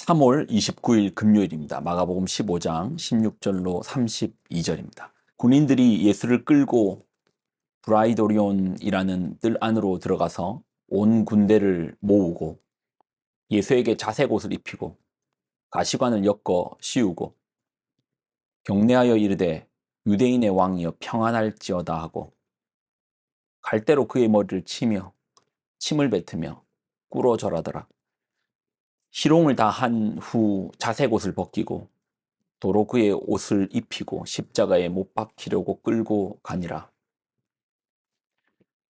3월 29일 금요일입니다. 마가복음 15장 16절로 32절입니다. 군인들이 예수를 끌고 브라이도리온이라는 뜰 안으로 들어가서 온 군대를 모으고 예수에게 자색 옷을 입히고 가시관을 엮어 씌우고 경례하여 이르되 유대인의 왕이여 평안할지어다 하고 갈대로 그의 머리를 치며 침을 뱉으며 꿇어 절하더라. 희롱을 다 한 후 자색 옷을 벗기고 도로 그의 옷을 입히고 십자가에 못 박히려고 끌고 가니라.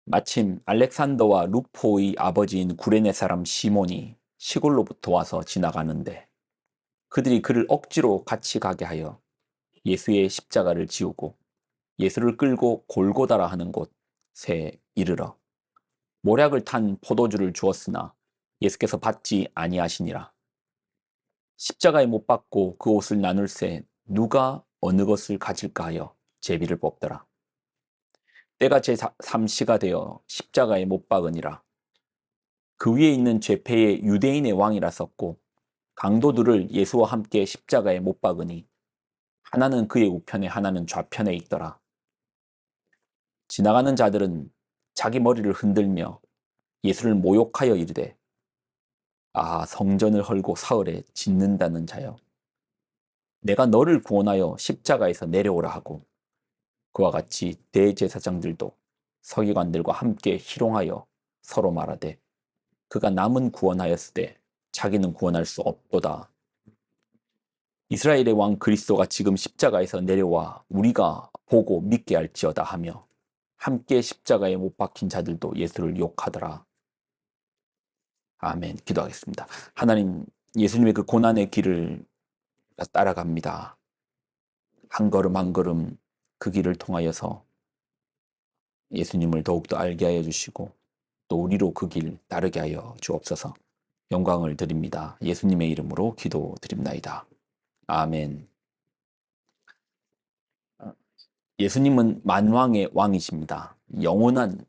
마침 알렉산더와 루포의 아버지인 구레네 사람 시몬이 시골로부터 와서 지나가는데 그들이 그를 억지로 같이 가게 하여 예수의 십자가를 지우고 예수를 끌고 골고다라 하는 곳에 이르러 모략을 탄 포도주를 주었으나 예수께서 받지 아니하시니라. 십자가에 못 박고 그 옷을 나눌새 누가 어느 것을 가질까 하여 제비를 뽑더라. 때가 제3시가 되어 십자가에 못 박으니라. 그 위에 있는 죄패의 유대인의 왕이라 썼고 강도들을 예수와 함께 십자가에 못 박으니 하나는 그의 우편에 하나는 좌편에 있더라. 지나가는 자들은 자기 머리를 흔들며 예수를 모욕하여 이르되 아 성전을 헐고 사흘에 짓는다는 자여 내가 너를 구원하여 십자가에서 내려오라 하고 그와 같이 대제사장들도 서기관들과 함께 희롱하여 서로 말하되 그가 남은 구원하였으되 자기는 구원할 수 없도다. 이스라엘의 왕 그리스도가 지금 십자가에서 내려와 우리가 보고 믿게 할지어다 하며 함께 십자가에 못 박힌 자들도 예수를 욕하더라. 아멘. 기도하겠습니다. 하나님, 예수님의 그 고난의 길을 따라갑니다. 한 걸음 한 걸음 그 길을 통하여서 예수님을 더욱더 알게 하여 주시고 또 우리로 그 길 따르게 하여 주옵소서. 영광을 드립니다. 예수님의 이름으로 기도드립나이다. 아멘. 예수님은 만왕의 왕이십니다. 영원한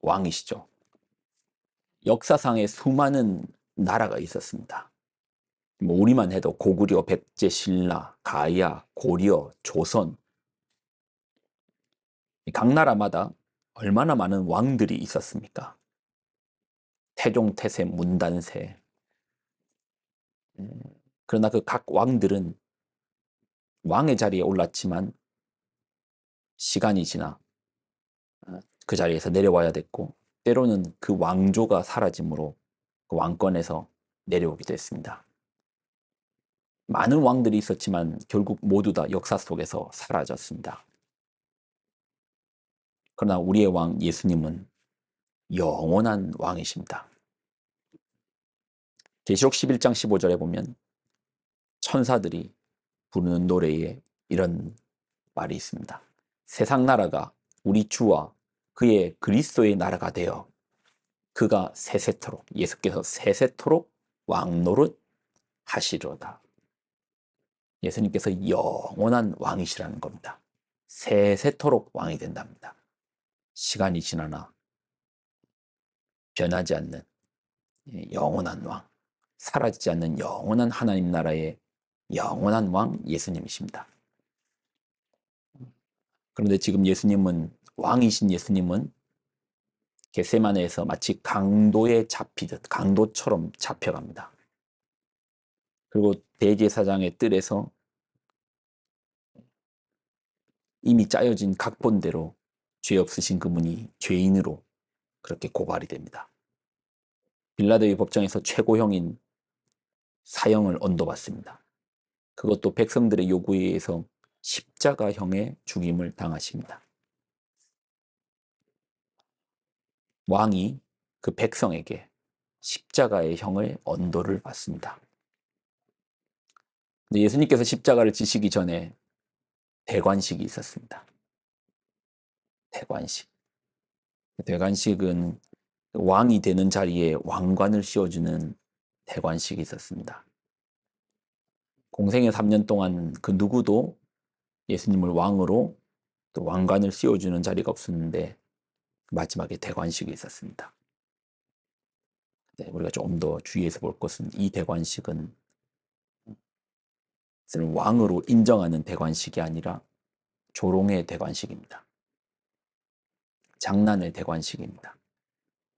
왕이시죠. 역사상에 수많은 나라가 있었습니다. 뭐 우리만 해도 고구려, 백제, 신라, 가야, 고려, 조선 각 나라마다 얼마나 많은 왕들이 있었습니까? 태종, 태세, 문단세. 그러나 그 각 왕들은 왕의 자리에 올랐지만 시간이 지나 그 자리에서 내려와야 됐고 때로는 그 왕조가 사라짐으로 그 왕권에서 내려오기도 했습니다. 많은 왕들이 있었지만 결국 모두 다 역사 속에서 사라졌습니다. 그러나 우리의 왕 예수님은 영원한 왕이십니다. 계시록 11장 15절에 보면 천사들이 부르는 노래에 이런 말이 있습니다. 세상 나라가 우리 주와 그의 그리스도의 나라가 되어 그가 세세토록 예수께서 세세토록 왕노릇 하시리로다. 예수님께서 영원한 왕이시라는 겁니다. 세세토록 왕이 된답니다. 시간이 지나나 변하지 않는 영원한 왕, 사라지지 않는 영원한 하나님 나라의 영원한 왕 예수님이십니다. 그런데 지금 예수님은 왕이신 예수님은 겟세마네에서 마치 강도에 잡히듯 강도처럼 잡혀갑니다. 그리고 대제사장의 뜰에서 이미 짜여진 각본대로 죄 없으신 그분이 죄인으로 그렇게 고발이 됩니다. 빌라도의 법정에서 최고형인 사형을 언도받습니다. 그것도 백성들의 요구에 의해서 십자가형의 죽임을 당하십니다. 왕이 그 백성에게 십자가의 형을 언도를 받습니다. 근데 예수님께서 십자가를 지시기 전에 대관식이 있었습니다. 대관식. 대관식은 왕이 되는 자리에 왕관을 씌워주는 대관식이 있었습니다. 공생의 3년 동안 그 누구도 예수님을 왕으로 또 왕관을 씌워주는 자리가 없었는데 마지막에 대관식이 있었습니다. 네, 우리가 좀 더 주의해서 볼 것은 이 대관식은 왕으로 인정하는 대관식이 아니라 조롱의 대관식입니다. 장난의 대관식입니다.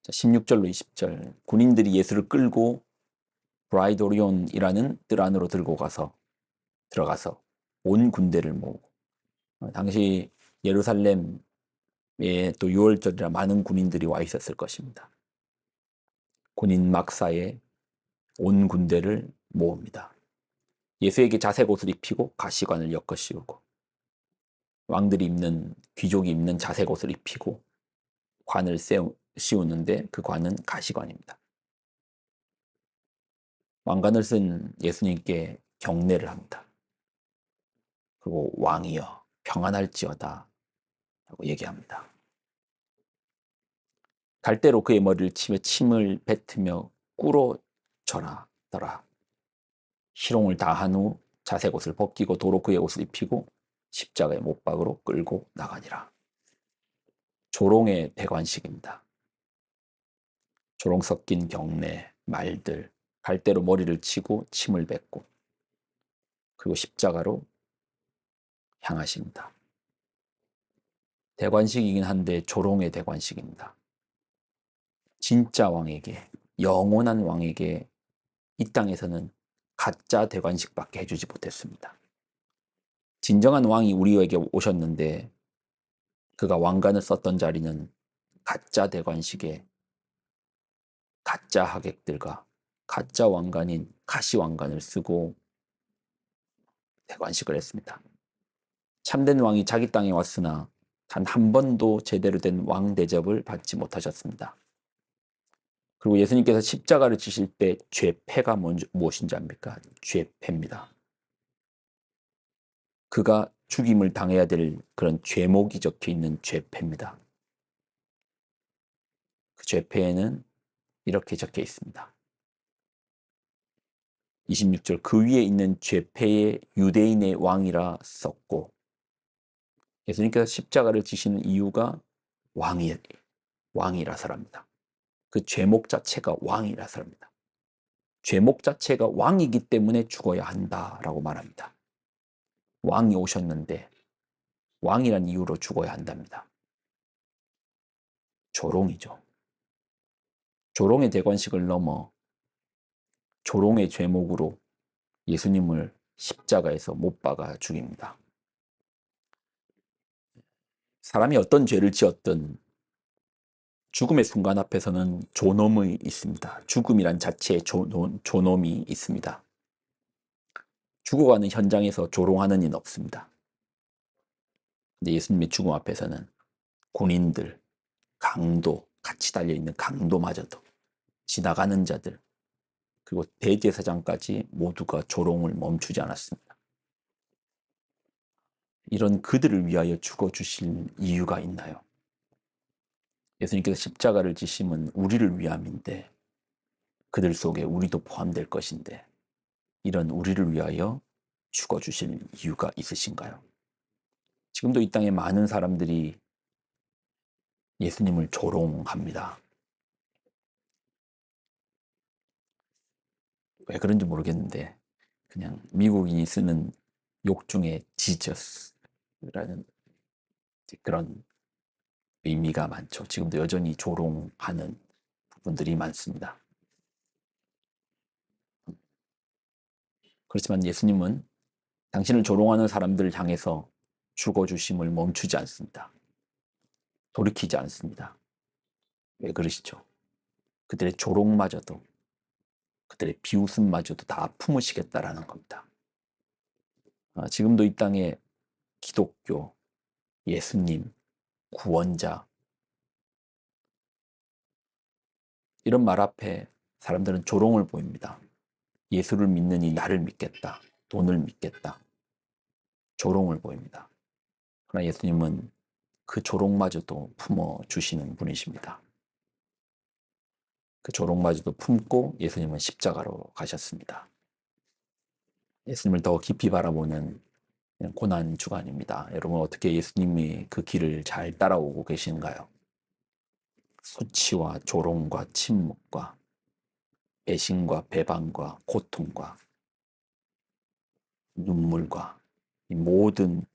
16절로 20절 군인들이 예수를 끌고 브라이도리온이라는 뜰 안으로 들어가서 온 군대를 모으고 당시 예루살렘에 또 6월절이라 많은 군인들이 와 있었을 것입니다. 군인 막사에 온 군대를 모읍니다. 예수에게 자색 옷을 입히고 가시관을 엮어 씌우고 왕들이 입는 귀족이 입는 자색 옷을 입히고 관을 씌우는데 그 관은 가시관입니다. 왕관을 쓴 예수님께 경례를 합니다. 그리고 왕이여 평안할지어다 라고 얘기합니다. 갈대로 그의 머리를 치며 침을 뱉으며 꿇어져라더라. 희롱을 다한 후 자색 옷을 벗기고 도로 그의 옷을 입히고 십자가의 못박으로 끌고 나가니라. 조롱의 대관식입니다. 조롱 섞인 경례, 말들, 갈대로 머리를 치고 침을 뱉고 그리고 십자가로 향하십니다. 대관식이긴 한데 조롱의 대관식입니다. 진짜 왕에게, 영원한 왕에게 이 땅에서는 가짜 대관식밖에 해주지 못했습니다. 진정한 왕이 우리에게 오셨는데 그가 왕관을 썼던 자리는 가짜 대관식의 가짜 하객들과 가짜 왕관인 가시왕관을 쓰고 대관식을 했습니다. 참된 왕이 자기 땅에 왔으나 단 한 번도 제대로 된 왕 대접을 받지 못하셨습니다. 그리고 예수님께서 십자가를 지실 때 죄패가 무엇인지 압니까? 죄패입니다. 그가 죽임을 당해야 될 그런 죄목이 적혀 있는 죄패입니다. 그 죄패에는 이렇게 적혀 있습니다. 26절 그 위에 있는 죄패의 유대인의 왕이라 썼고 예수님께서 십자가를 지시는 이유가 왕이라서랍니다. 그 죄목 자체가 왕이라서랍니다. 죄목 자체가 왕이기 때문에 죽어야 한다라고 말합니다. 왕이 오셨는데 왕이란 이유로 죽어야 한답니다. 조롱이죠. 조롱의 대관식을 넘어 조롱의 죄목으로 예수님을 십자가에서 못 박아 죽입니다. 사람이 어떤 죄를 지었든 죽음의 순간 앞에서는 존엄이 있습니다. 죽음이란 자체에 존엄이 있습니다. 죽어가는 현장에서 조롱하는 이는 없습니다. 근데 예수님의 죽음 앞에서는 군인들, 강도, 같이 달려있는 강도마저도 지나가는 자들 그리고 대제사장까지 모두가 조롱을 멈추지 않았습니다. 이런 그들을 위하여 죽어주실 이유가 있나요? 예수님께서 십자가를 지심은 우리를 위함인데 그들 속에 우리도 포함될 것인데 이런 우리를 위하여 죽어주실 이유가 있으신가요? 지금도 이 땅에 많은 사람들이 예수님을 조롱합니다. 왜 그런지 모르겠는데 그냥 미국인이 쓰는 욕 중에 지저스라는 그런 의미가 많죠. 지금도 여전히 조롱하는 부분들이 많습니다. 그렇지만 예수님은 당신을 조롱하는 사람들을 향해서 죽어주심을 멈추지 않습니다. 돌이키지 않습니다. 왜 그러시죠? 그들의 조롱마저도 그들의 비웃음마저도 다 품으시겠다라는 겁니다. 지금도 이 땅에 기독교, 예수님, 구원자 이런 말 앞에 사람들은 조롱을 보입니다. 예수를 믿느니 나를 믿겠다. 돈을 믿겠다. 조롱을 보입니다. 그러나 예수님은 그 조롱마저도 품어주시는 분이십니다. 그 조롱마저도 품고 예수님은 십자가로 가셨습니다. 예수님을 더 깊이 바라보는 고난 주간입니다. 여러분 어떻게 예수님이 그 길을 잘 따라오고 계신가요? 수치와 조롱과 침묵과 배신과 배반과 고통과 눈물과 이 모든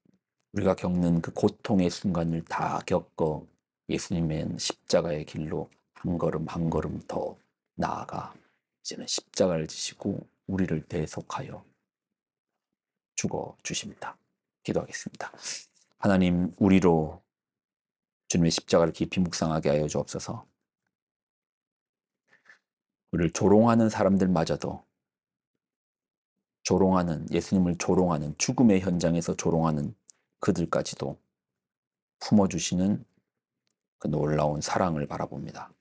우리가 겪는 그 고통의 순간을 다 겪어 예수님의 십자가의 길로 한 걸음 한 걸음 더 나아가 이제는 십자가를 지시고 우리를 대속하여 죽어 주십니다. 기도하겠습니다. 하나님, 우리로 주님의 십자가를 깊이 묵상하게 하여 주옵소서. 우리를 조롱하는 사람들마저도 예수님을 조롱하는 죽음의 현장에서 조롱하는 그들까지도 품어주시는 그 놀라운 사랑을 바라봅니다.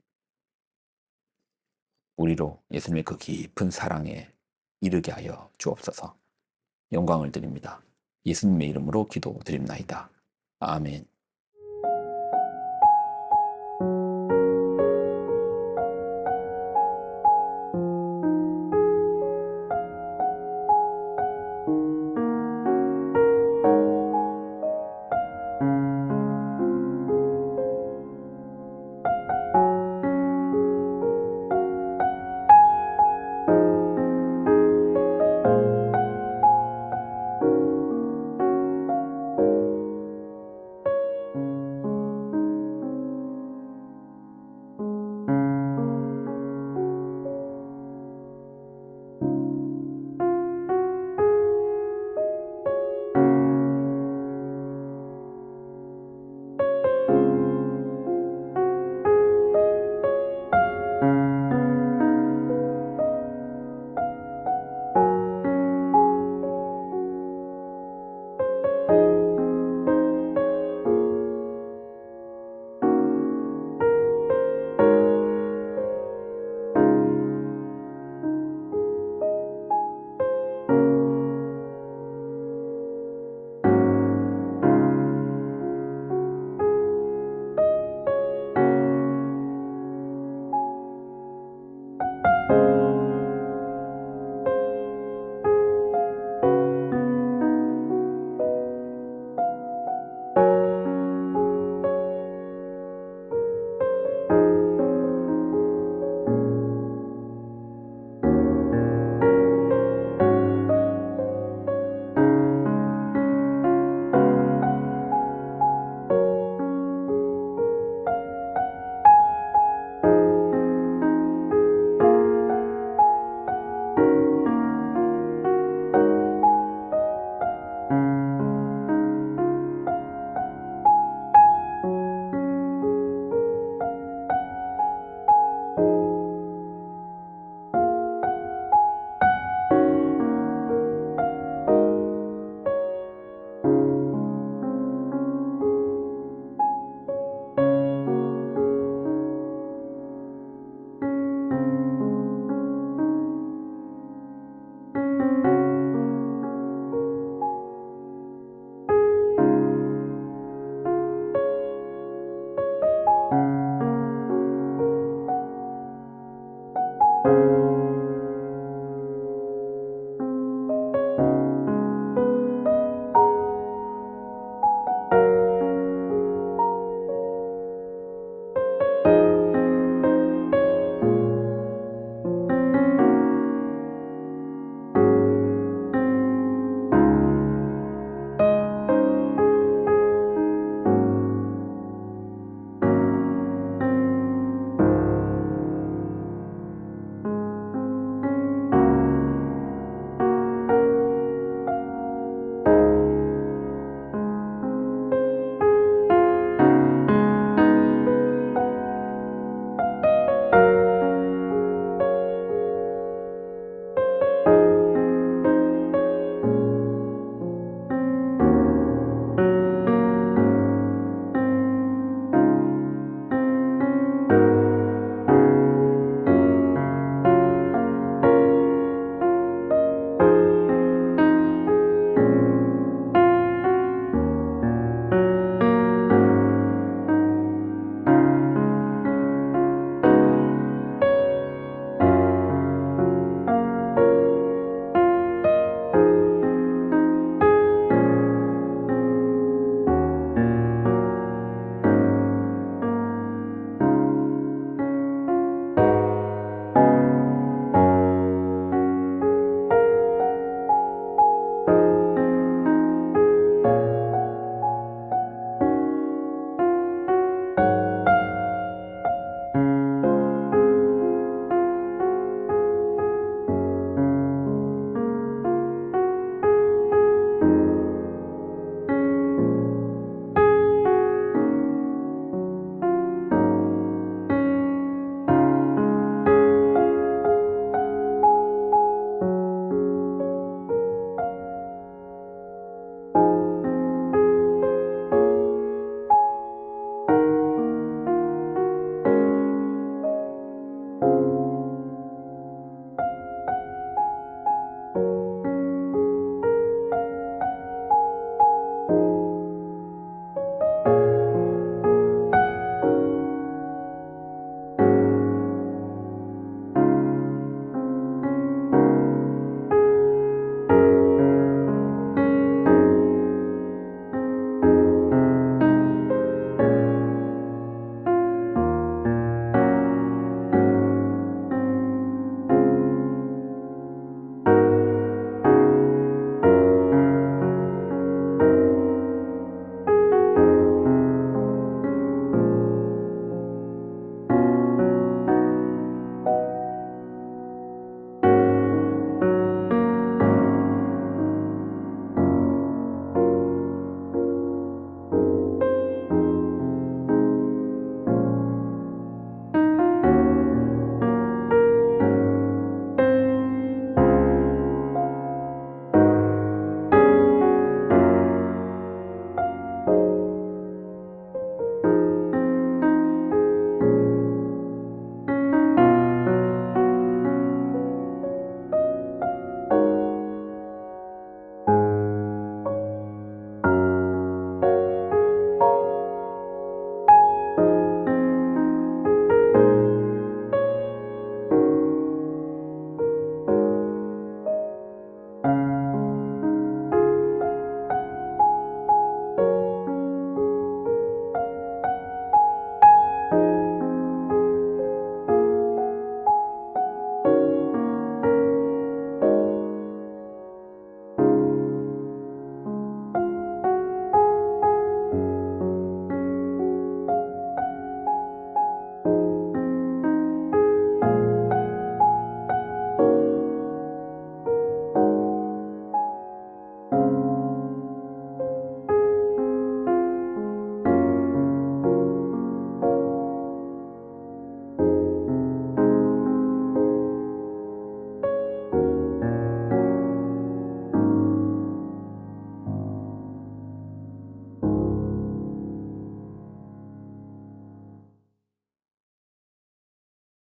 우리로 예수님의 그 깊은 사랑에 이르게 하여 주옵소서. 영광을 드립니다. 예수님의 이름으로 기도드립나이다. 아멘.